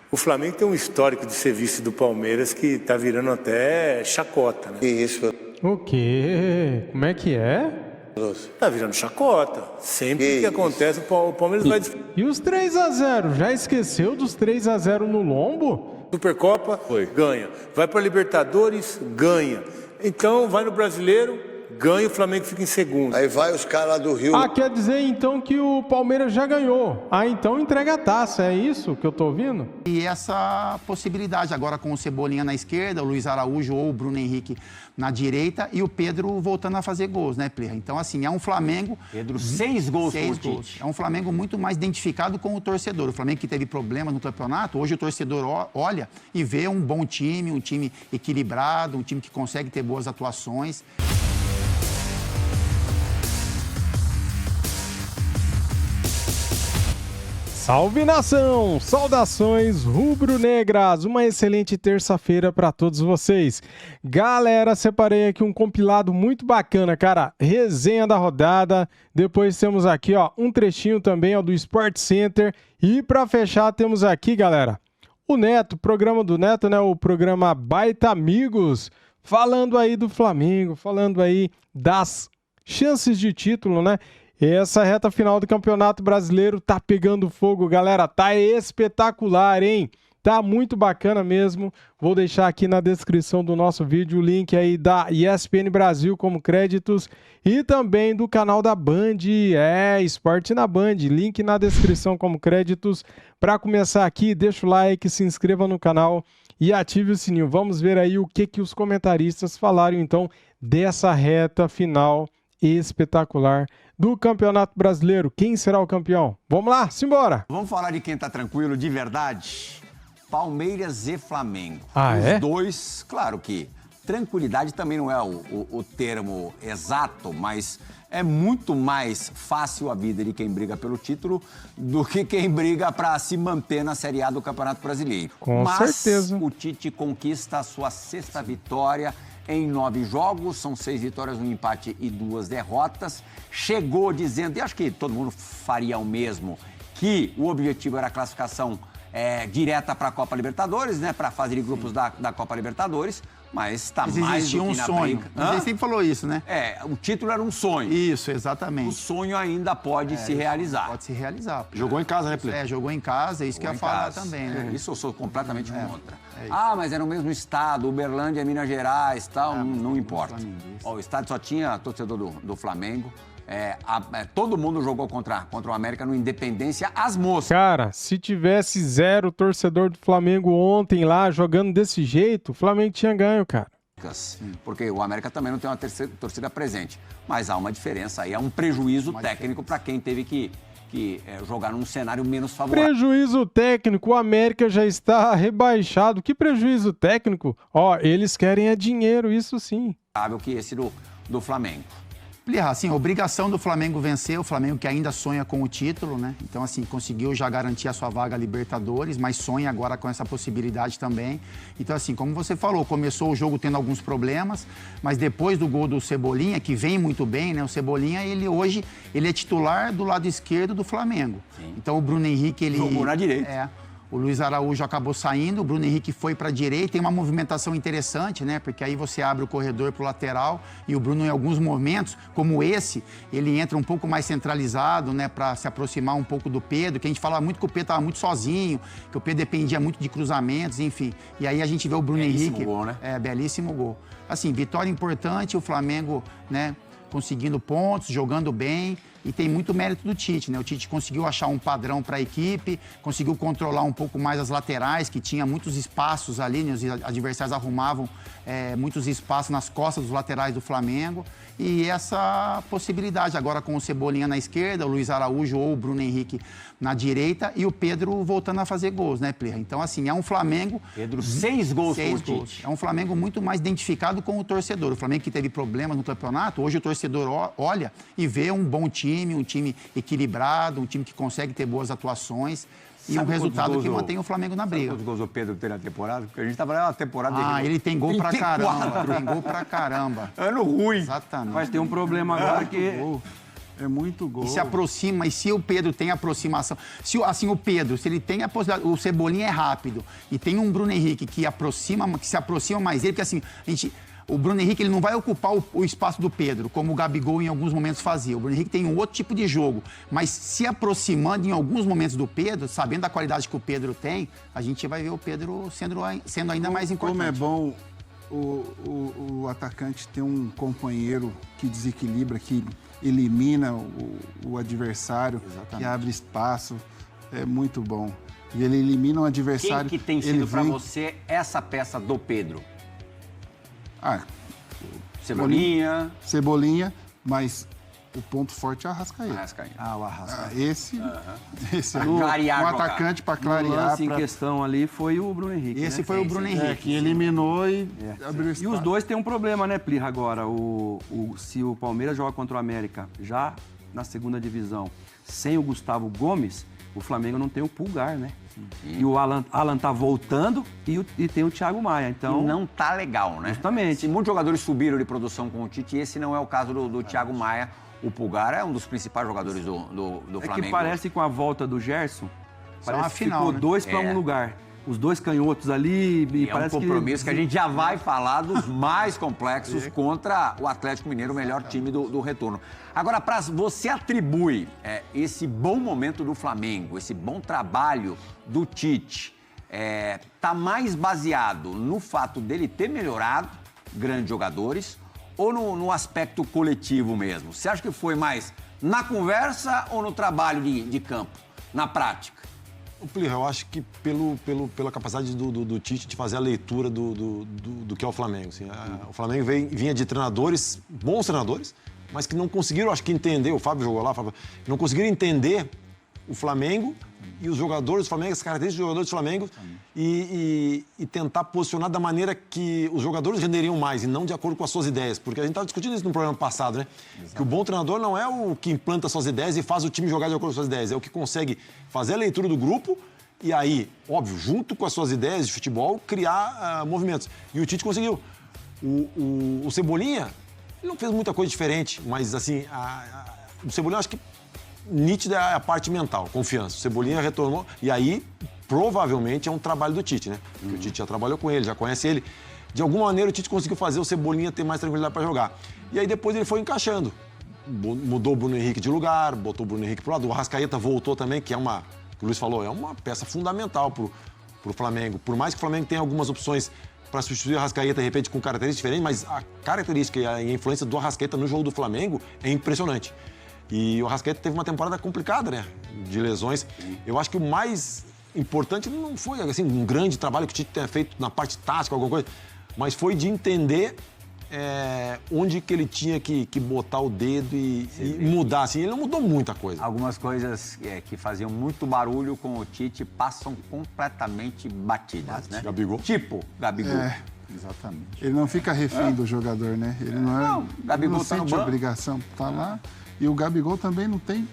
O Flamengo tem um histórico de serviço do Palmeiras que tá virando até chacota, né? Isso. O quê? Como é que é? Tá virando chacota. Sempre que acontece, o Palmeiras vai E os 3-0? Já esqueceu dos 3-0 no Lombo? Supercopa, ganha. Vai para Libertadores, ganha. Então vai no Brasileiro, ganha, o Flamengo fica em segundo. Aí vai os caras lá do Rio. Ah, quer dizer então que o Palmeiras já ganhou. Ah, então entrega a taça, é isso que eu tô ouvindo? E essa possibilidade agora com o Cebolinha na esquerda, o Luiz Araújo ou o Bruno Henrique na direita e o Pedro voltando a fazer gols, né, Plirra? Então, assim, é um Flamengo... Pedro, 6 gols com o gols. Tite. É um Flamengo muito mais identificado com o torcedor. O Flamengo que teve problemas no campeonato, hoje o torcedor olha e vê um bom time, um time equilibrado, um time que consegue ter boas atuações. Salve nação! Saudações rubro-negras! Uma excelente terça-feira para todos vocês. Galera, separei aqui um compilado muito bacana, cara. Resenha da rodada. Depois temos aqui, ó, um trechinho também, ó, do Sport Center. E para fechar, temos aqui, galera, o Neto, programa do Neto, né? O programa Baita Amigos, falando aí do Flamengo, falando aí das chances de título, né? Essa reta final do Campeonato Brasileiro tá pegando fogo, galera. Tá espetacular, hein? Tá muito bacana mesmo. Vou deixar aqui na descrição do nosso vídeo o link aí da ESPN Brasil como créditos e também do canal da Band, Esporte na Band. Link na descrição como créditos. Para começar aqui, deixa o like, se inscreva no canal e ative o sininho. Vamos ver aí o que os comentaristas falaram então dessa reta final espetacular do Campeonato Brasileiro. Quem será o campeão? Vamos lá, simbora! Vamos falar de quem tá tranquilo de verdade? Palmeiras e Flamengo. Os dois, claro que tranquilidade também não é o termo exato, mas é muito mais fácil a vida de quem briga pelo título do que quem briga para se manter na Série A do Campeonato Brasileiro. Com certeza. O Tite conquista a sua 6ª vitória em 9 jogos, são 6 vitórias, 1 empate e 2 derrotas. Chegou dizendo, e acho que todo mundo faria o mesmo, que o objetivo era a classificação direta para a Copa Libertadores, né? Para a fase de grupos da Copa Libertadores, mas está mais do que na sonho. briga. Ele sempre falou isso, né? O título era um sonho. Isso, exatamente. O sonho ainda pode se realizar. Pode se realizar. Jogou em casa, né, Plê? Jogou em casa, é isso que eu ia falar também, né? Isso eu sou completamente contra. Mas é no mesmo estado, Uberlândia, Minas Gerais, tal, não importa. O estádio só tinha torcedor do Flamengo. Todo mundo jogou contra o América no Independência, as moças. Cara, se tivesse 0 torcedor do Flamengo ontem lá jogando desse jeito, o Flamengo tinha ganho, cara. Porque o América também não tem uma torcida presente. Mas há uma diferença aí, há um prejuízo técnico para quem teve que jogar num cenário menos favorável. Prejuízo técnico, o América já está rebaixado. Que prejuízo técnico? Eles querem dinheiro, isso sim. Que esse do Flamengo. Assim, a obrigação do Flamengo vencer, o Flamengo que ainda sonha com o título, né? Então, assim, conseguiu já garantir a sua vaga Libertadores, mas sonha agora com essa possibilidade também. Então, assim, como você falou, começou o jogo tendo alguns problemas, mas depois do gol do Cebolinha, que vem muito bem, né? O Cebolinha, hoje é titular do lado esquerdo do Flamengo. Sim. Então, o Bruno Henrique, jogou na direita. O Luiz Araújo acabou saindo, o Bruno Henrique foi para a direita, tem uma movimentação interessante, né? Porque aí você abre o corredor para o lateral e o Bruno, em alguns momentos, como esse, ele entra um pouco mais centralizado, né? Para se aproximar um pouco do Pedro, que a gente falava muito que o Pedro estava muito sozinho, que o Pedro dependia muito de cruzamentos, enfim. E aí a gente vê o Bruno Henrique. Belíssimo gol, né? Belíssimo gol. Assim, vitória importante, o Flamengo, né? Conseguindo pontos, jogando bem, e tem muito mérito do Tite, né? O Tite conseguiu achar um padrão para a equipe, conseguiu controlar um pouco mais as laterais, que tinha muitos espaços ali, né? Os adversários arrumavam muitos espaços nas costas dos laterais do Flamengo, e essa possibilidade agora com o Cebolinha na esquerda, o Luiz Araújo ou o Bruno Henrique na direita e o Pedro voltando a fazer gols, né, Plirra? Então, assim, é um Flamengo... Pedro, 6 gols com o Tite. É um Flamengo muito mais identificado com o torcedor. O Flamengo que teve problemas no campeonato, hoje o torcedor olha e vê um bom time, um time equilibrado, um time que consegue ter boas atuações. E um resultado que mantém o Flamengo na briga. Quantos gols o Pedro tem na temporada? Porque a gente estava na temporada... ele tem gol pra caramba. Tem gol pra caramba. Ano ruim. Exatamente. Mas tem um problema agora que É muito gol. E se aproxima, e se o Pedro tem aproximação... Se o Pedro, se ele tem a possibilidade... O Cebolinha é rápido. E tem um Bruno Henrique que se aproxima mais dele, porque assim, o Bruno Henrique ele não vai ocupar o espaço do Pedro, como o Gabigol em alguns momentos fazia. O Bruno Henrique tem um outro tipo de jogo. Mas se aproximando em alguns momentos do Pedro, sabendo da qualidade que o Pedro tem, a gente vai ver o Pedro sendo ainda mais importante. Como é bom o atacante ter um companheiro que desequilibra, que elimina o adversário, que abre espaço. É muito bom. E ele elimina um adversário... Quem que tem sido para você essa peça do Pedro? Cebolinha, mas o ponto forte é o Arrascaeta. O Arrascaeta. Esse é um atacante para clarear. O lance em questão ali foi o Bruno Henrique. Esse foi o Bruno Henrique. Que eliminou e abriu espaço. E os dois têm um problema, né, Plirra, agora. Se o Palmeiras joga contra o América já na segunda divisão, sem o Gustavo Gomes, o Flamengo não tem o Pulgar, né? E o Alan tá voltando e tem o Thiago Maia, então... E não tá legal, né? Justamente. Se muitos jogadores subiram de produção com o Tite, esse não é o caso do Thiago Maia. O Pulgar é um dos principais jogadores do Flamengo. É que parece com a volta do Gerson, parece que final, ficou né? 2 para um lugar. Os dois canhotos ali... E parece é um compromisso que a gente já vai falar dos mais complexos contra o Atlético Mineiro, o melhor time do retorno. Agora, você atribui esse bom momento do Flamengo, esse bom trabalho do Tite, tá mais baseado no fato dele ter melhorado grandes jogadores ou no aspecto coletivo mesmo? Você acha que foi mais na conversa ou no trabalho de campo, na prática? Plirra, eu acho que pela capacidade do Tite de fazer a leitura do que é o Flamengo. Assim, o Flamengo vinha de treinadores, bons treinadores, mas que não conseguiram, acho que, entender. O Fábio jogou lá, não conseguiram entender o Flamengo e os jogadores do Flamengo, as características dos jogadores do Flamengo e tentar posicionar da maneira que os jogadores renderiam mais e não de acordo com as suas ideias. Porque a gente estava discutindo isso no programa passado, né? Exato. Que o bom treinador não é o que implanta suas ideias e faz o time jogar de acordo com as suas ideias, é o que consegue fazer a leitura do grupo e aí, óbvio, junto com as suas ideias de futebol, criar movimentos. E o Tite conseguiu. O Cebolinha, ele não fez muita coisa diferente, mas assim, o Cebolinha, acho que nítida é a parte mental, confiança. O Cebolinha retornou e aí, provavelmente, é um trabalho do Tite, né? Porque o Tite já trabalhou com ele, já conhece ele. De alguma maneira, o Tite conseguiu fazer o Cebolinha ter mais tranquilidade para jogar. E aí, depois, ele foi encaixando. Mudou o Bruno Henrique de lugar, botou o Bruno Henrique pro lado. O Arrascaeta voltou também, que é uma... O Luiz falou, é uma peça fundamental pro Flamengo. Por mais que o Flamengo tenha algumas opções para substituir o Arrascaeta, de repente, com características diferentes, mas a característica e a influência do Arrascaeta no jogo do Flamengo é impressionante. E o Arrascaeta teve uma temporada complicada, né? De lesões. Eu acho que o mais importante não foi, assim, um grande trabalho que o Tite tenha feito na parte tática, alguma coisa, mas foi de entender onde que ele tinha que botar o dedo e mudar, assim. Ele não mudou muita coisa. Algumas coisas que faziam muito barulho com o Tite passam completamente batidas, né? Gabigol. Tipo, Gabigol. Exatamente. Ele não fica refém do jogador, né? Ele não Gabigol não tá no sente banco. obrigação, tá lá. E o Gabigol também não tem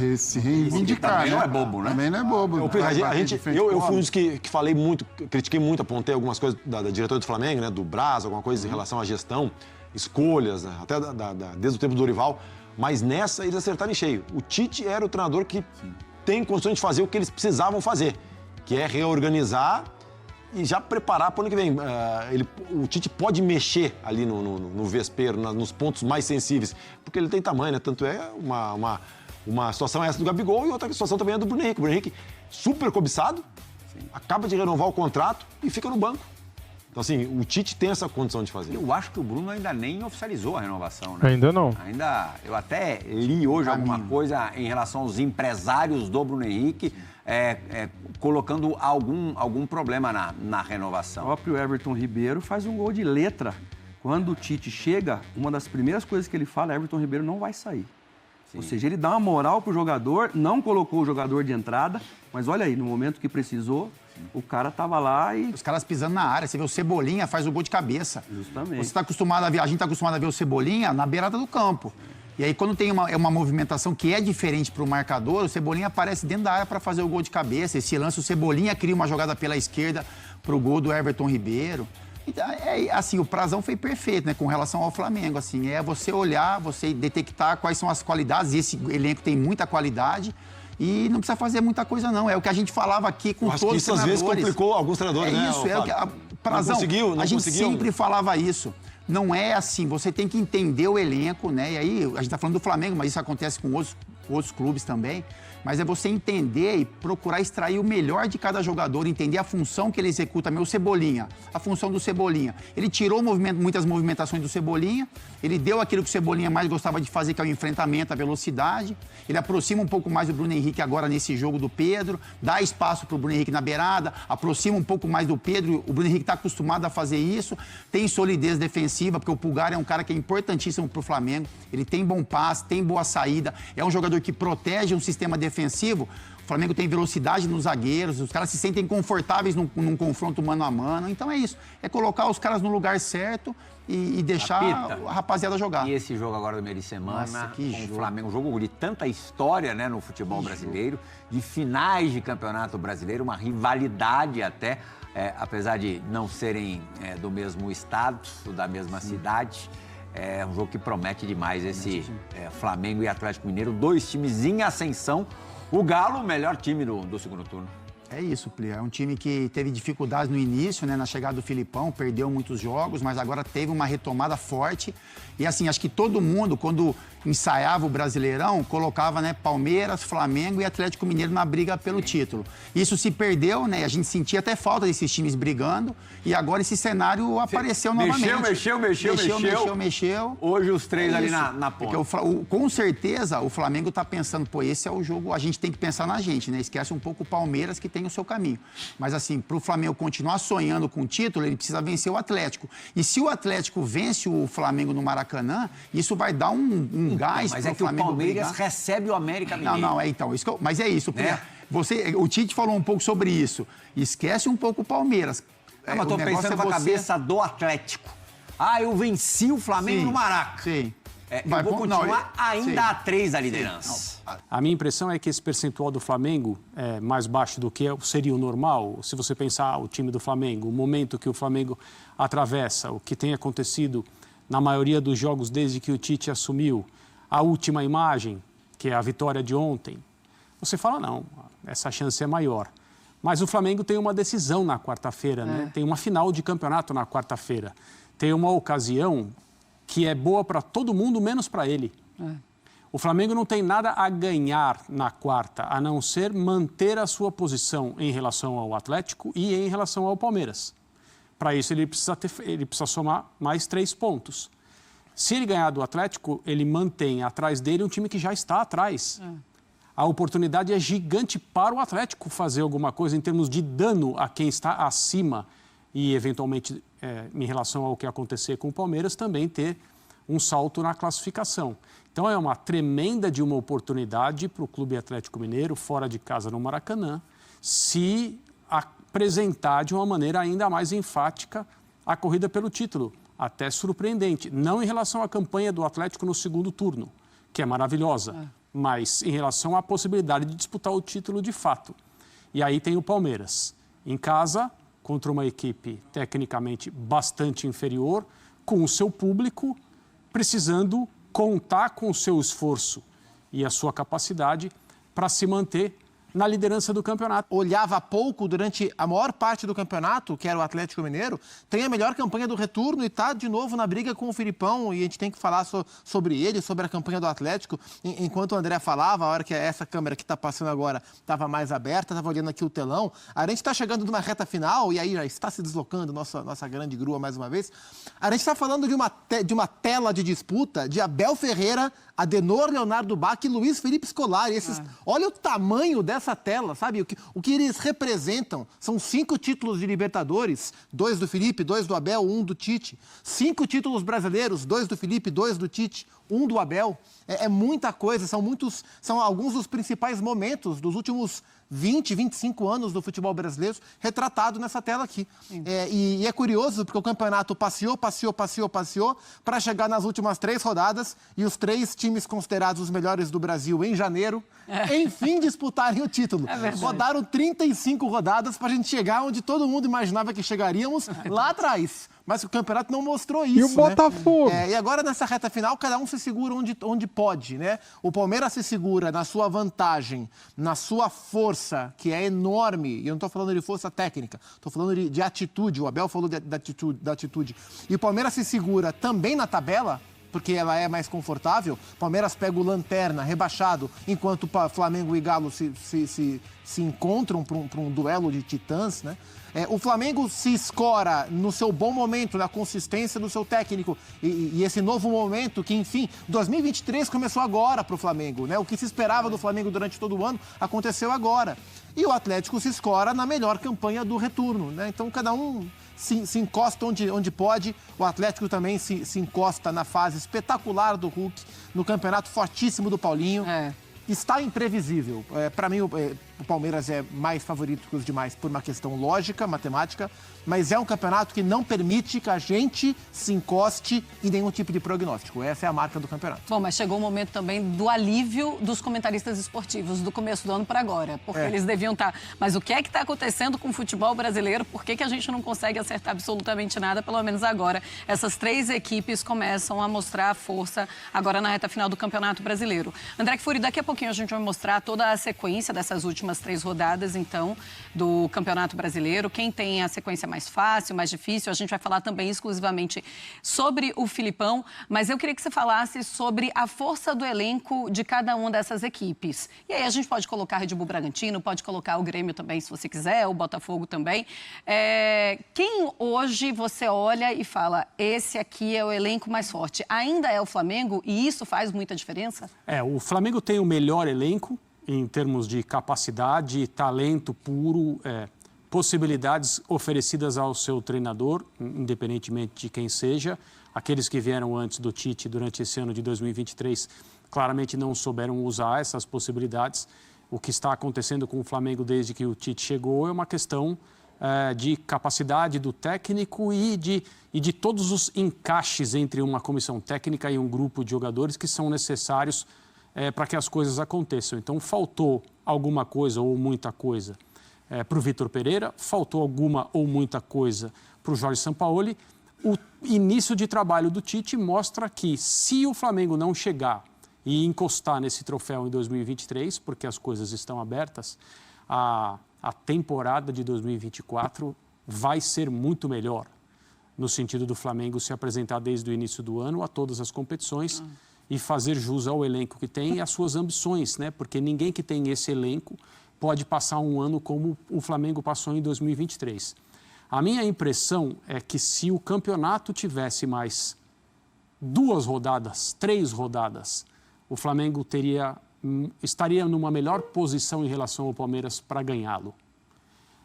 de se reivindicar, também né? não é bobo, né? Também não é bobo. Eu fui um dos que falei muito, critiquei muito, apontei algumas coisas da diretoria do Flamengo, né? Do Braz, alguma coisa em relação à gestão, escolhas, né? Até desde o tempo do Dorival. Mas nessa eles acertaram em cheio. O Tite era o treinador que tem condições de fazer o que eles precisavam fazer, que é reorganizar e já preparar para o ano que vem. O Tite pode mexer ali no vespeiro, nos pontos mais sensíveis, porque ele tem tamanho, né? Tanto é uma situação essa do Gabigol e outra situação também é do Bruno Henrique. O Bruno Henrique, super cobiçado, acaba de renovar o contrato e fica no banco. Então, assim, o Tite tem essa condição de fazer. Eu acho que o Bruno ainda nem oficializou a renovação, né? Ainda não. Eu até li hoje alguma coisa em relação aos empresários do Bruno Henrique, colocando algum problema na renovação. O próprio Everton Ribeiro faz um gol de letra. Quando o Tite chega, uma das primeiras coisas que ele fala é Everton Ribeiro não vai sair. Sim. Ou seja, ele dá uma moral pro jogador, não colocou o jogador de entrada, mas olha aí, no momento que precisou, o cara tava lá e... Os caras pisando na área. Você vê o Cebolinha, faz o gol de cabeça. Justamente. Você tá acostumado a ver, a gente tá acostumado a ver o Cebolinha na beirada do campo. E aí, quando tem uma movimentação que é diferente pro marcador, o Cebolinha aparece dentro da área para fazer o gol de cabeça. Esse lance, o Cebolinha cria uma jogada pela esquerda pro gol do Everton Ribeiro. Então, assim, o Prazão foi perfeito, né, com relação ao Flamengo, assim, é você olhar, você detectar quais são as qualidades, e esse elenco tem muita qualidade, e não precisa fazer muita coisa, não. É o que a gente falava aqui com todos os treinadores. Acho que isso às vezes complicou alguns treinadores, né? Isso, é o que... Prazão, a gente sempre falava isso. Não é assim, você tem que entender o elenco, né? E aí, a gente tá falando do Flamengo, mas isso acontece com outros clubes também. Mas é você entender e procurar extrair o melhor de cada jogador, entender a função que ele executa. O Cebolinha, a função do Cebolinha. Ele tirou muitas movimentações do Cebolinha, ele deu aquilo que o Cebolinha mais gostava de fazer, que é o enfrentamento, a velocidade. Ele aproxima um pouco mais o Bruno Henrique agora nesse jogo do Pedro, dá espaço para o Bruno Henrique na beirada, aproxima um pouco mais do Pedro. O Bruno Henrique está acostumado a fazer isso, tem solidez defensiva, porque o Pulgar é um cara que é importantíssimo para o Flamengo. Ele tem bom passe, tem boa saída, é um jogador que protege um sistema defensivo. O Flamengo tem velocidade nos zagueiros, os caras se sentem confortáveis num confronto mano a mano. Então é isso, é colocar os caras no lugar certo e deixar a rapaziada jogar. E esse jogo agora do meio de semana, Nossa, que com jogo. o Flamengo, um jogo de tanta história, né, no futebol brasileiro, de finais de campeonato brasileiro, uma rivalidade até, apesar de não serem do mesmo estado, da mesma cidade. É um jogo que promete demais esse Flamengo e Atlético Mineiro, 2 times em ascensão. O Galo, o melhor time do segundo turno. É isso, Pli. É um time que teve dificuldades no início, né, na chegada do Filipão, perdeu muitos jogos, mas agora teve uma retomada forte. E assim, acho que todo mundo, quando ensaiava o Brasileirão, colocava, né, Palmeiras, Flamengo e Atlético Mineiro na briga pelo título. Isso se perdeu, né? A gente sentia até falta desses times brigando. E agora esse cenário apareceu novamente. Mexeu. Hoje os 3 ali na ponta. Porque com certeza o Flamengo tá pensando, pô, esse é o jogo, a gente tem que pensar na gente, né? Esquece um pouco o Palmeiras, que tem o seu caminho. Mas assim, pro Flamengo continuar sonhando com o título, ele precisa vencer o Atlético. E se o Atlético vence o Flamengo no Maracanã, isso vai dar um gás mas pro Flamengo. O Palmeiras brigar. recebe o América Mineiro. Mas é isso. Né? O Tite falou um pouco sobre isso. Esquece um pouco o Palmeiras. Mas eu tô pensando com a cabeça do Atlético. Eu venci o Flamengo no Maraca. Sim. Eu vou continuar ainda a 3 da liderança. A minha impressão é que esse percentual do Flamengo é mais baixo do que seria o normal. Se você pensar o time do Flamengo, o momento que o Flamengo atravessa, o que tem acontecido na maioria dos jogos desde que o Tite assumiu, a última imagem, que é a vitória de ontem, você fala, não, essa chance é maior. Mas o Flamengo tem uma decisão na quarta-feira, né? Tem uma final de campeonato na quarta-feira. Tem uma ocasião que é boa para todo mundo, menos para ele. O Flamengo não tem nada a ganhar na quarta, a não ser manter a sua posição em relação ao Atlético e em relação ao Palmeiras. Para isso, ele precisa somar mais 3 pontos. Se ele ganhar do Atlético, ele mantém atrás dele um time que já está atrás. A oportunidade é gigante para o Atlético fazer alguma coisa em termos de dano a quem está acima e, eventualmente, em relação ao que acontecer com o Palmeiras, também ter um salto na classificação. Então, é uma tremenda de uma oportunidade para o Clube Atlético Mineiro, fora de casa no Maracanã, se apresentar de uma maneira ainda mais enfática a corrida pelo título. Até surpreendente. Não em relação à campanha do Atlético no segundo turno, que é maravilhosa, mas em relação à possibilidade de disputar o título de fato. E aí tem o Palmeiras, em casa, contra uma equipe tecnicamente bastante inferior, com o seu público, precisando contar com o seu esforço e a sua capacidade para se manter na liderança do campeonato. Olhava pouco durante a maior parte do campeonato, que era o Atlético Mineiro, tem a melhor campanha do retorno e está de novo na briga com o Filipão, e a gente tem que falar sobre ele, sobre a campanha do Atlético. Enquanto o André falava, a hora que essa câmera que está passando agora estava mais aberta, estava olhando aqui o telão, a gente está chegando numa reta final, e aí já está se deslocando nossa grande grua mais uma vez. A gente está falando de uma tela de disputa de Abel Ferreira, Adenor Leonardo Bach e Luiz Felipe Scolari. Olha o tamanho dessa tela, sabe? O que eles representam são 5 títulos de Libertadores, 2 do Felipe, 2 do Abel, 1 do Tite. 5 títulos brasileiros, 2 do Felipe, 2 do Tite, 1 do Abel. É muita coisa, são alguns dos principais momentos dos últimos 20, 25 anos do futebol brasileiro retratado nessa tela aqui. E é curioso porque o campeonato passeou para chegar nas últimas 3 rodadas e os 3 times considerados os melhores do Brasil em janeiro, enfim, disputarem o título. Rodaram 35 rodadas para a gente chegar onde todo mundo imaginava que chegaríamos lá atrás. Mas o campeonato não mostrou isso, E o Botafogo? Né? E agora, nessa reta final, cada um se segura onde pode, né? O Palmeiras se segura na sua vantagem, na sua força, que é enorme. E eu não estou falando de força técnica, estou falando de atitude. O Abel falou da atitude. E o Palmeiras se segura também na tabela, porque ela é mais confortável. Palmeiras pega o Lanterna, rebaixado, enquanto Flamengo e Galo se encontram para um duelo de titãs, né? O Flamengo se escora no seu bom momento, na consistência do seu técnico. E esse novo momento que, enfim, 2023 começou agora para o Flamengo, né? O que se esperava do Flamengo durante todo o ano aconteceu agora. E o Atlético se escora na melhor campanha do retorno, né? Então, cada um se encosta onde pode. O Atlético também se encosta na fase espetacular do Hulk, no campeonato fortíssimo do Paulinho. Está imprevisível. Para mim, o Palmeiras é mais favorito que os demais por uma questão lógica, matemática, mas é um campeonato que não permite que a gente se encoste em nenhum tipo de prognóstico. Essa é a marca do campeonato. Bom, mas chegou o momento também do alívio dos comentaristas esportivos do começo do ano para agora, porque eles deviam estar... Mas o que é que está acontecendo com o futebol brasileiro? Por que a gente não consegue acertar absolutamente nada? Pelo menos agora, essas 3 equipes começam a mostrar força agora na reta final do Campeonato Brasileiro. André Kfouri, daqui a pouquinho a gente vai mostrar toda a sequência dessas últimas 3 rodadas, então, do Campeonato Brasileiro. Quem tem a sequência mais fácil, mais difícil. A gente vai falar também exclusivamente sobre o Filipão, mas eu queria que você falasse sobre a força do elenco de cada uma dessas equipes. E aí a gente pode colocar Red Bull Bragantino, pode colocar o Grêmio também, se você quiser, o Botafogo também. Quem hoje você olha e fala, esse aqui é o elenco mais forte? Ainda é o Flamengo e isso faz muita diferença? O Flamengo tem o melhor elenco em termos de capacidade, talento puro, possibilidades oferecidas ao seu treinador, independentemente de quem seja. Aqueles que vieram antes do Tite durante esse ano de 2023 claramente não souberam usar essas possibilidades. O que está acontecendo com o Flamengo desde que o Tite chegou é uma questão de capacidade do técnico e de todos os encaixes entre uma comissão técnica e um grupo de jogadores que são necessários para que as coisas aconteçam. Então, faltou alguma coisa ou muita coisa para o Vitor Pereira, faltou alguma ou muita coisa para o Jorge Sampaoli. O início de trabalho do Tite mostra que, se o Flamengo não chegar e encostar nesse troféu em 2023, porque as coisas estão abertas, a temporada de 2024 vai ser muito melhor, no sentido do Flamengo se apresentar desde o início do ano a todas as competições e fazer jus ao elenco que tem e às suas ambições, né? Porque ninguém que tem esse elenco pode passar um ano como o Flamengo passou em 2023. A minha impressão é que se o campeonato tivesse mais 2 rodadas, 3 rodadas, o Flamengo estaria numa melhor posição em relação ao Palmeiras para ganhá-lo.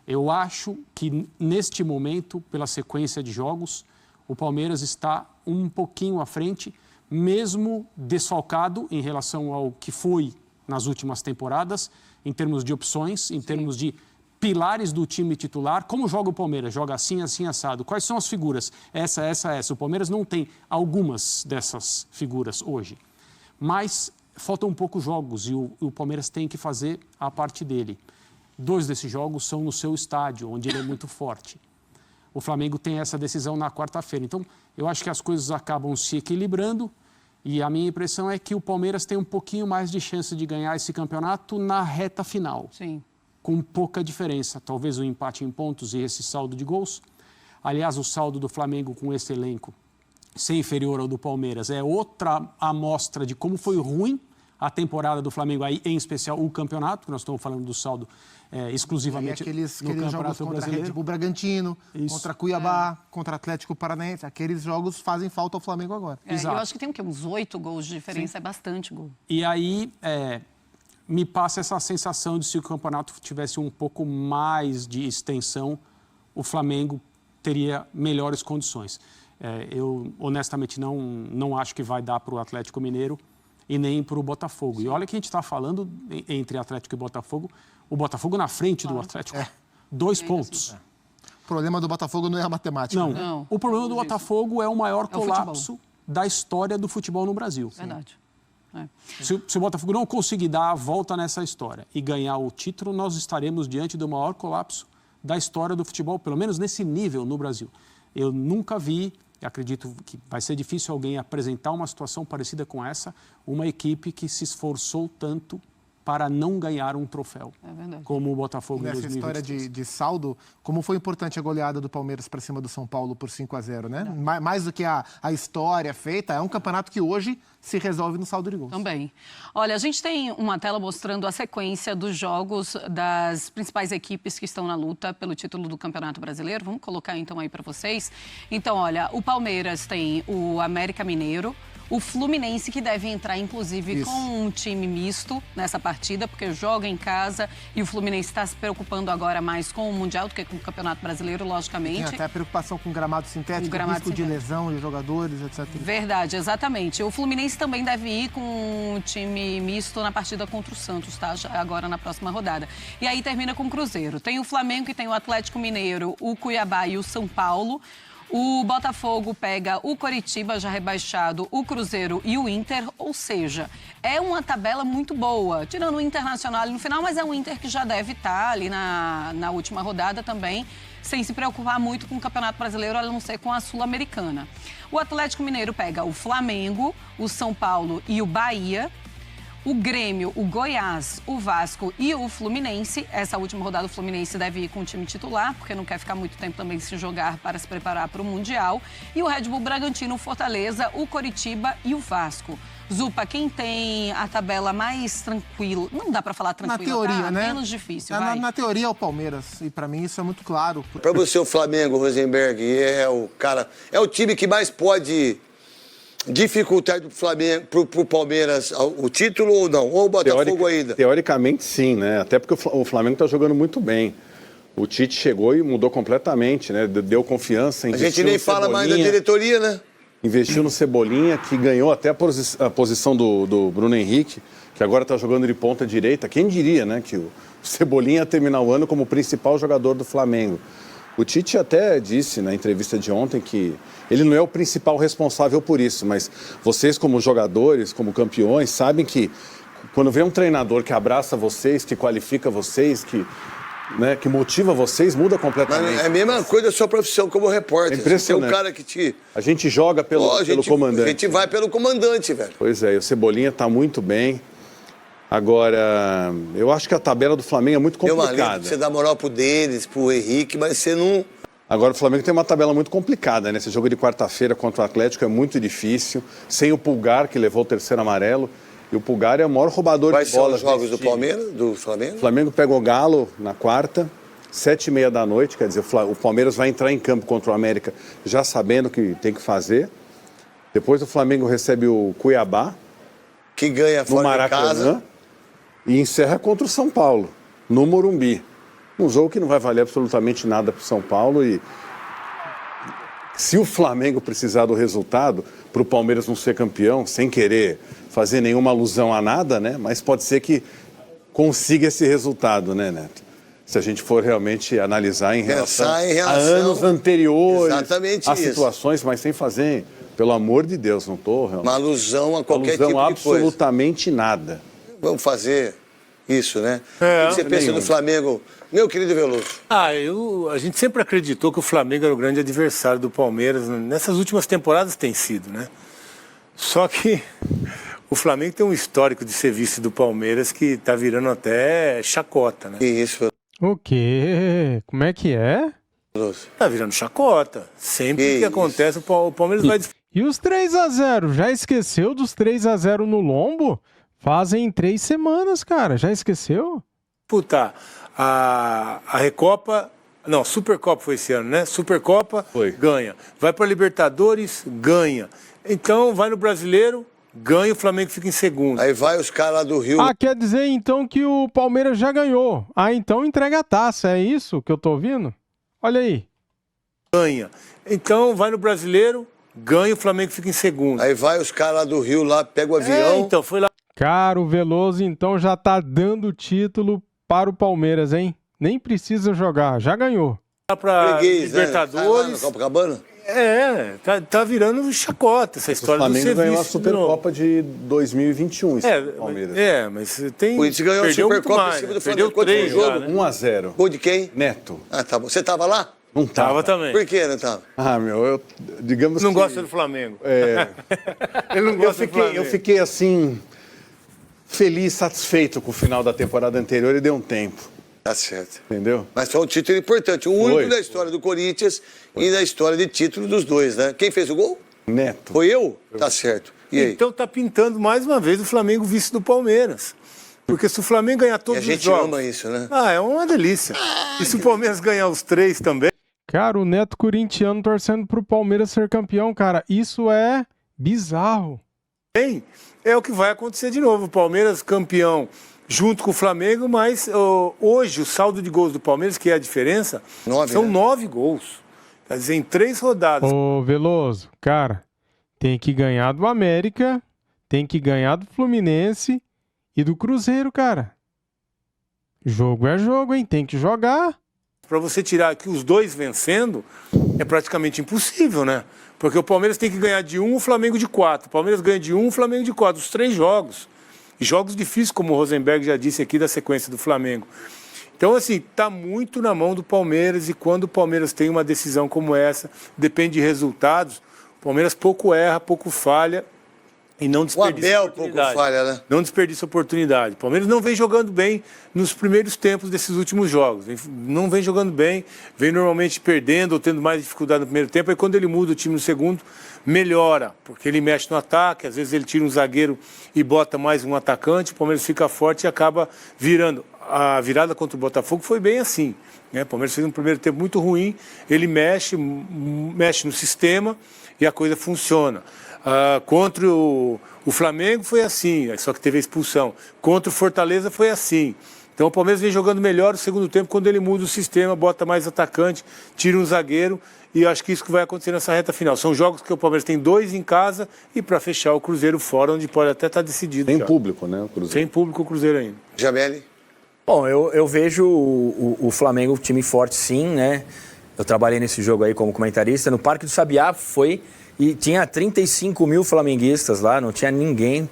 Eu acho que, neste momento, pela sequência de jogos, o Palmeiras está um pouquinho à frente, mesmo desfalcado em relação ao que foi nas últimas temporadas, em termos de opções, em termos de pilares do time titular. Como joga o Palmeiras? Joga assim, assim, assado. Quais são as figuras? Essa. O Palmeiras não tem algumas dessas figuras hoje. Mas faltam poucos jogos e o Palmeiras tem que fazer a parte dele. 2 desses jogos são no seu estádio, onde ele é muito forte. O Flamengo tem essa decisão na quarta-feira. Então, eu acho que as coisas acabam se equilibrando e a minha impressão é que o Palmeiras tem um pouquinho mais de chance de ganhar esse campeonato na reta final. Sim. Com pouca diferença. Talvez um empate em pontos e esse saldo de gols. Aliás, o saldo do Flamengo com esse elenco ser inferior ao do Palmeiras é outra amostra de como foi ruim a temporada do Flamengo, aí, em especial o campeonato, que nós estamos falando do saldo exclusivamente aqueles no Campeonato jogos contra Brasileiro. Red Bull Bragantino, Isso. contra Cuiabá, contra Atlético Paranaense, aqueles jogos fazem falta ao Flamengo agora. Exato. Eu acho que tem o quê? Uns 8 gols de diferença, é bastante gol. E aí me passa essa sensação de se o campeonato tivesse um pouco mais de extensão, o Flamengo teria melhores condições. Eu, honestamente, não acho que vai dar para o Atlético Mineiro e nem para o Botafogo. E olha que a gente está falando entre Atlético e Botafogo, o Botafogo na frente do Atlético. 2 pontos. O problema do Botafogo não é a matemática. Não. O problema do Botafogo é o maior colapso da história do futebol no Brasil. Verdade. Se o Botafogo não conseguir dar a volta nessa história e ganhar o título, nós estaremos diante do maior colapso da história do futebol, pelo menos nesse nível no Brasil. Eu nunca vi, acredito que vai ser difícil alguém apresentar uma situação parecida com essa, uma equipe que se esforçou tanto para não ganhar um troféu, como o Botafogo em Nessa 2023. história de saldo, como foi importante a goleada do Palmeiras para cima do São Paulo por 5-0, né? Mais do que a história feita, é um campeonato que hoje se resolve no saldo de gols. Também. Olha, a gente tem uma tela mostrando a sequência dos jogos das principais equipes que estão na luta pelo título do Campeonato Brasileiro. Vamos colocar então aí para vocês. Então, olha, o Palmeiras tem o América Mineiro, o Fluminense, que deve entrar, inclusive, com um time misto nessa partida, porque joga em casa e o Fluminense está se preocupando agora mais com o Mundial do que com o Campeonato Brasileiro, logicamente. Tem até a preocupação com o gramado sintético, risco de lesão de jogadores, etc. Verdade, exatamente. O Fluminense também deve ir com um time misto na partida contra o Santos, tá? Agora na próxima rodada. E aí termina com o Cruzeiro. Tem o Flamengo, que tem o Atlético Mineiro, o Cuiabá e o São Paulo. O Botafogo pega o Coritiba, já rebaixado, o Cruzeiro e o Inter, ou seja, é uma tabela muito boa, tirando o Internacional ali no final, mas é um Inter que já deve estar ali na última rodada também, sem se preocupar muito com o Campeonato Brasileiro, a não ser com a Sul-Americana. O Atlético Mineiro pega o Flamengo, o São Paulo e o Bahia. O Grêmio, o Goiás, o Vasco e o Fluminense. Essa última rodada o Fluminense deve ir com o time titular, porque não quer ficar muito tempo também se jogar para se preparar para o Mundial. E o Red Bull Bragantino, o Fortaleza, o Coritiba e o Vasco. Zupa, quem tem a tabela mais tranquila, não dá para falar tranquila, na teoria, tá? né? Menos difícil, na teoria é o Palmeiras, e para mim isso é muito claro. Para você o Flamengo, Rosenberg, é o time que mais pode dificultar do Flamengo pro Palmeiras o título ou não? Ou o Botafogo ainda? Teoricamente sim, né? Até porque o Flamengo está jogando muito bem. O Tite chegou e mudou completamente, né? Deu confiança. A gente nem fala mais da diretoria, né? Investiu no Cebolinha, que ganhou até a posição do Bruno Henrique, que agora está jogando de ponta direita. Quem diria, né? Que o Cebolinha ia terminar o ano como o principal jogador do Flamengo. O Tite até disse na entrevista de ontem que ele não é o principal responsável por isso, mas vocês como jogadores, como campeões, sabem que quando vem um treinador que abraça vocês, que qualifica vocês, que motiva vocês, muda completamente. Mas é a mesma coisa da sua profissão como repórter. É impressionante. Você é um cara que te... A gente joga pelo comandante. A gente vai pelo comandante, velho. Pois é, e o Cebolinha está muito bem. Agora, eu acho que a tabela do Flamengo é muito complicada. Você dá moral pro Denis, pro Henrique, mas você não... Agora, o Flamengo tem uma tabela muito complicada, né? Esse jogo de quarta-feira contra o Atlético é muito difícil, sem o Pulgar, que levou o terceiro amarelo. E o Pulgar é o maior roubador de bola. Quais são os jogos do Palmeiras, do Flamengo? O Flamengo pega o Galo na quarta, 7h30 da noite, quer dizer, o Palmeiras vai entrar em campo contra o América já sabendo o que tem que fazer. Depois o Flamengo recebe o Cuiabá, que ganha fora no Maracanã, de casa. E encerra contra o São Paulo, no Morumbi. Um jogo que não vai valer absolutamente nada para o São Paulo e se o Flamengo precisar do resultado, para o Palmeiras não ser campeão, sem querer fazer nenhuma alusão a nada, né? Mas pode ser que consiga esse resultado, né, Neto? Se a gente for realmente analisar em relação a anos anteriores, a situações, mas sem fazer, pelo amor de Deus, não estou realmente... Uma alusão a qualquer tipo de coisa. Absolutamente nada. Vamos fazer isso, né? O que você pensa do Flamengo, meu querido Veloso? A gente sempre acreditou que o Flamengo era o grande adversário do Palmeiras. Nessas últimas temporadas tem sido, né? Só que o Flamengo tem um histórico de ser vice do Palmeiras que tá virando até chacota, né? Isso. O quê? Como é que é? Tá virando chacota. Sempre que acontece, o Palmeiras vai... E os 3-0? Já esqueceu dos 3-0 no Lombo? Fazem 3 semanas, cara. Já esqueceu? Puta, a Recopa... Não, Supercopa foi esse ano, né? Supercopa, ganha. Vai pra Libertadores, ganha. Então, vai no Brasileiro, ganha, o Flamengo fica em segundo. Aí vai os caras lá do Rio... Ah, quer dizer, então, que o Palmeiras já ganhou. Ah, então entrega a taça. É isso que eu tô ouvindo? Olha aí. Ganha. Então, vai no Brasileiro, ganha, o Flamengo fica em segundo. Aí vai os caras lá do Rio, lá, pega o avião... então, foi lá... Cara, o Veloso, então, já tá dando título para o Palmeiras, hein? Nem precisa jogar, já ganhou. Lá pra Libertadores... Né? Copacabana? Tá virando chacota essa história do serviço. O Flamengo ganhou a Supercopa de 2021, Palmeiras. Mas tem... O Inter ganhou a Supercopa em cima do Flamengo. Perdeu 3 jogo. né? 1-0. Gol de quem? Neto. Ah, tá bom. Você tava lá? Não Tava também. Por que não tava? Eu digamos não que... gosta do Flamengo. Ele não gosta do Flamengo. Eu fiquei assim, feliz, satisfeito com o final da temporada anterior e deu um tempo. Tá certo. Entendeu? Mas foi um título importante, o único da história do Corinthians e da história de título dos dois, né? Quem fez o gol? Neto. Foi eu? Tá certo. E aí? Então tá pintando mais uma vez o Flamengo vice do Palmeiras. Porque se o Flamengo ganhar todos os jogos... a gente ama isso, né? É uma delícia. E se o Palmeiras ganhar os 3 também... Cara, o Neto corintiano torcendo pro Palmeiras ser campeão, cara, isso é bizarro. É o que vai acontecer de novo. O Palmeiras campeão junto com o Flamengo, mas hoje o saldo de gols do Palmeiras, que é a diferença, são 9 gols. Quer dizer, em 3 rodadas. Ô, Veloso, cara, tem que ganhar do América, tem que ganhar do Fluminense e do Cruzeiro, cara. Jogo é jogo, hein? Tem que jogar. Para você tirar aqui os 2 vencendo, é praticamente impossível, né? Porque o Palmeiras tem que ganhar de 1, o Flamengo de 4. O Palmeiras ganha de 1, o Flamengo de 4. Os 3 jogos. E jogos difíceis, como o Rosenberg já disse aqui, da sequência do Flamengo. Então, assim, tá muito na mão do Palmeiras. E quando o Palmeiras tem uma decisão como essa, depende de resultados, o Palmeiras pouco erra, pouco falha. E não desperdiça oportunidade. Pouco falha, né? Não desperdiça oportunidade. O Palmeiras não vem jogando bem nos primeiros tempos desses últimos jogos. Não vem jogando bem, vem normalmente perdendo ou tendo mais dificuldade no primeiro tempo. Aí quando ele muda o time no segundo, melhora, porque ele mexe no ataque, às vezes ele tira um zagueiro e bota mais um atacante, o Palmeiras fica forte e acaba virando. A virada contra o Botafogo foi bem assim, né? O Palmeiras fez um primeiro tempo muito ruim, ele mexe no sistema e a coisa funciona. Contra o Flamengo foi assim, só que teve a expulsão. Contra o Fortaleza foi assim. Então o Palmeiras vem jogando melhor no segundo tempo quando ele muda o sistema, bota mais atacante, tira um zagueiro, e acho que isso que vai acontecer nessa reta final. São jogos que o Palmeiras tem 2 em casa e para fechar o Cruzeiro fora, onde pode até estar decidido. Sem público, né? O Cruzeiro. Sem público o Cruzeiro ainda. Jameli? Bom, eu vejo o Flamengo um time forte sim, né? Eu trabalhei nesse jogo aí como comentarista. No Parque do Sabiá foi... E tinha 35 mil flamenguistas lá, não tinha ninguém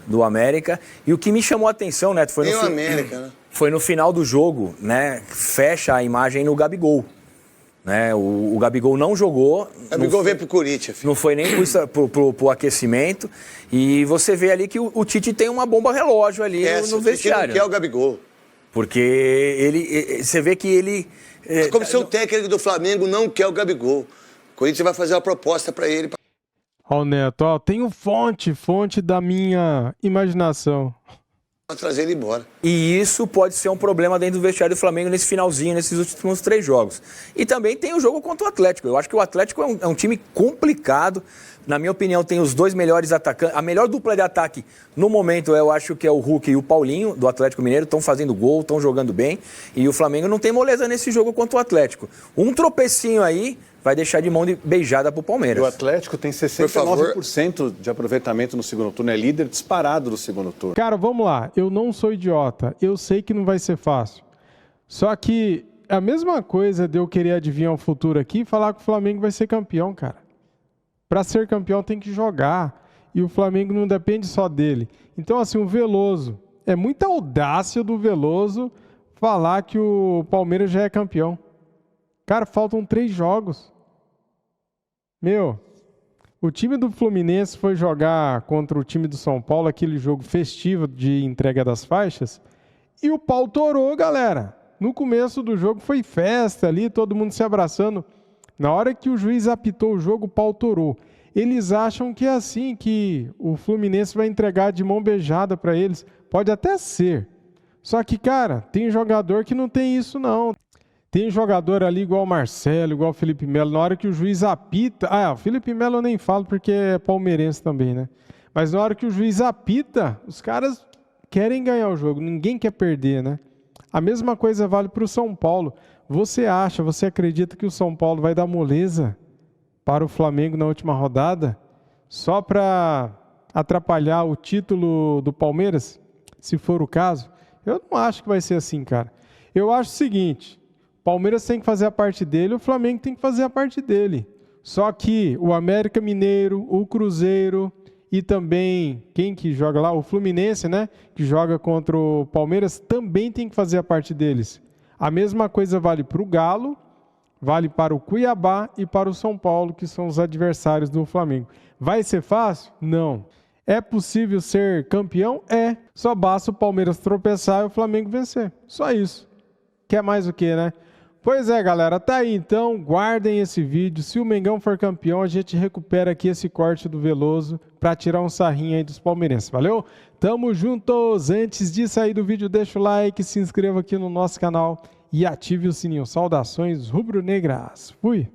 do América. E o que me chamou a atenção, Neto, foi América, né? Foi no final do jogo, né? Fecha a imagem no Gabigol. Né? O Gabigol não jogou. O Gabigol veio pro Corinthians. Não foi nem pro aquecimento. E você vê ali que o Tite tem uma bomba relógio ali no vestiário. O Tite não quer o Gabigol. Porque você vê que ele... A comissão técnica do Flamengo não quer o Gabigol. O Corinthians vai fazer uma proposta para ele. Ó, Neto, tenho fonte da minha imaginação. Para trazer ele embora. E isso pode ser um problema dentro do vestiário do Flamengo nesse finalzinho, nesses últimos 3 jogos. E também tem o jogo contra o Atlético. Eu acho que o Atlético é um time complicado. Na minha opinião, tem os 2 melhores atacantes. A melhor dupla de ataque no momento eu acho que é o Hulk e o Paulinho, do Atlético Mineiro. Estão fazendo gol, estão jogando bem. E o Flamengo não tem moleza nesse jogo contra o Atlético. Um tropecinho aí vai deixar de mão de beijada pro Palmeiras. O Atlético tem 69% de aproveitamento no segundo turno. É líder disparado do segundo turno. Cara, vamos lá. Eu não sou idiota. Eu sei que não vai ser fácil. Só que a mesma coisa de eu querer adivinhar o futuro aqui e falar que o Flamengo vai ser campeão, cara. Para ser campeão tem que jogar. E o Flamengo não depende só dele. Então, assim, o Veloso... É muita audácia do Veloso falar que o Palmeiras já é campeão. Cara, faltam 3 jogos. O time do Fluminense foi jogar contra o time do São Paulo, aquele jogo festivo de entrega das faixas, e o pau torou, galera. No começo do jogo foi festa ali, todo mundo se abraçando. Na hora que o juiz apitou o jogo, o pau torou. Eles acham que é assim, que o Fluminense vai entregar de mão beijada para eles. Pode até ser. Só que, cara, tem jogador que não tem isso, não. Tem jogador ali igual o Marcelo, igual o Felipe Melo, na hora que o juiz apita... o Felipe Melo eu nem falo porque é palmeirense também, né? Mas na hora que o juiz apita, os caras querem ganhar o jogo, ninguém quer perder, né? A mesma coisa vale para o São Paulo. Você acredita que o São Paulo vai dar moleza para o Flamengo na última rodada? Só para atrapalhar o título do Palmeiras? Se for o caso? Eu não acho que vai ser assim, cara. Eu acho o seguinte... Palmeiras tem que fazer a parte dele, o Flamengo tem que fazer a parte dele. Só que o América Mineiro, o Cruzeiro e também quem que joga lá? O Fluminense, né? Que joga contra o Palmeiras, também tem que fazer a parte deles. A mesma coisa vale para o Galo, vale para o Cuiabá e para o São Paulo, que são os adversários do Flamengo. Vai ser fácil? Não. É possível ser campeão? É. Só basta o Palmeiras tropeçar e o Flamengo vencer. Só isso. Quer mais o quê, né? Pois é, galera. Tá aí, então. Guardem esse vídeo. Se o Mengão for campeão, a gente recupera aqui esse corte do Veloso para tirar um sarrinho aí dos palmeirenses. Valeu? Tamo juntos! Antes de sair do vídeo, deixa o like, se inscreva aqui no nosso canal e ative o sininho. Saudações rubro-negras. Fui!